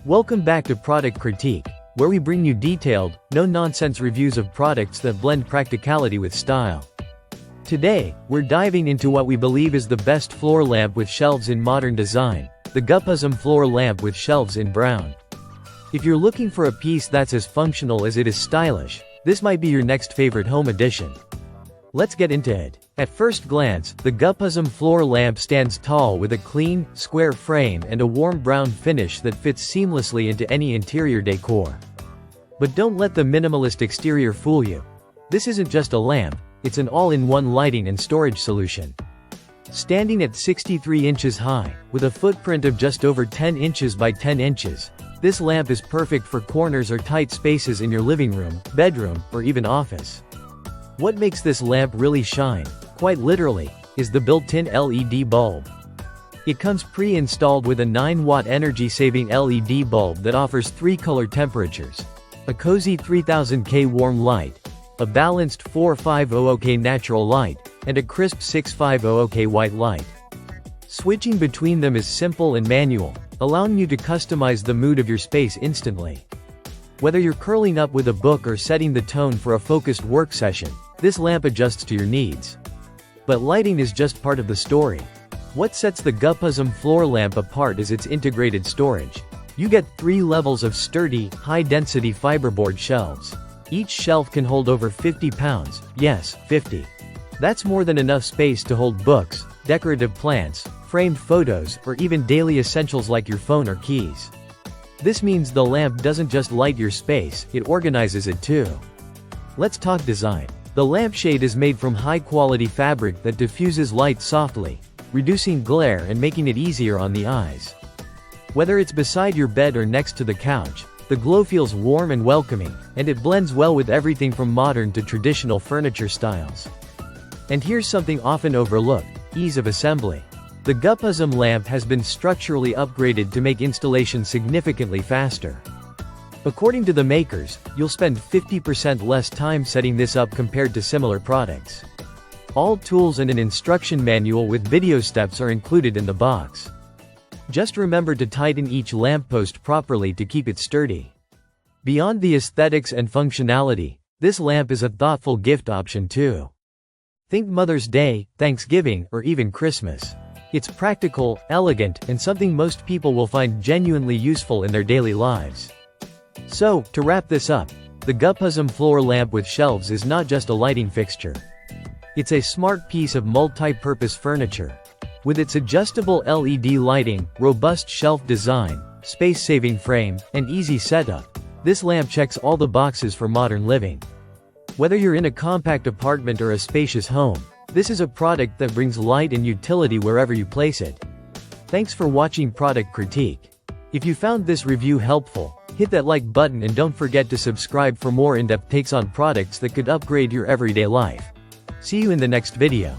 Welcome back to Product Critique, where we bring you detailed, no-nonsense reviews of products that blend practicality with style. Today, we're diving into what we believe is the best floor lamp with shelves in modern design, the Gupuzm floor lamp with shelves in brown. If you're looking for a piece that's as functional as it is stylish, this might be your next favorite home addition. Let's get into it. At first glance, the Gupuzm floor lamp stands tall with a clean, square frame and a warm brown finish that fits seamlessly into any interior decor. But don't let the minimalist exterior fool you. This isn't just a lamp, it's an all-in-one lighting and storage solution. Standing at 63 inches high, with a footprint of just over 10 inches by 10 inches, this lamp is perfect for corners or tight spaces in your living room, bedroom, or even office. What makes this lamp really shine, quite literally, is the built-in LED bulb. It comes pre-installed with a 9-watt energy-saving LED bulb that offers 3 color temperatures: a cozy 3000K warm light, a balanced 4500K natural light, and a crisp 6500K white light. Switching between them is simple and manual, allowing you to customize the mood of your space instantly. Whether you're curling up with a book or setting the tone for a focused work session, this lamp adjusts to your needs. But lighting is just part of the story. What sets the Gupuzm floor lamp apart is its integrated storage. You get 3 levels of sturdy, high-density fiberboard shelves. Each shelf can hold over 50 pounds, yes, 50. That's more than enough space to hold books, decorative plants, framed photos, or even daily essentials like your phone or keys. This means the lamp doesn't just light your space, it organizes it too. Let's talk design. The lampshade is made from high-quality fabric that diffuses light softly, reducing glare and making it easier on the eyes. Whether it's beside your bed or next to the couch, the glow feels warm and welcoming, and it blends well with everything from modern to traditional furniture styles. And here's something often overlooked: ease of assembly. The Gupuzm lamp has been structurally upgraded to make installation significantly faster. According to the makers, you'll spend 50% less time setting this up compared to similar products. All tools and an instruction manual with video steps are included in the box. Just remember to tighten each lamppost properly to keep it sturdy. Beyond the aesthetics and functionality, this lamp is a thoughtful gift option too. Think Mother's Day, Thanksgiving, or even Christmas. It's practical, elegant, and something most people will find genuinely useful in their daily lives. So, to wrap this up, the Gupuzm floor lamp with shelves is not just a lighting fixture. It's a smart piece of multi-purpose furniture. With its adjustable LED lighting, robust shelf design, space-saving frame, and easy setup, this lamp checks all the boxes for modern living. Whether you're in a compact apartment or a spacious home, this is a product that brings light and utility wherever you place it. Thanks for watching Product Critique. If you found this review helpful, hit that like button and don't forget to subscribe for more in-depth takes on products that could upgrade your everyday life. See you in the next video.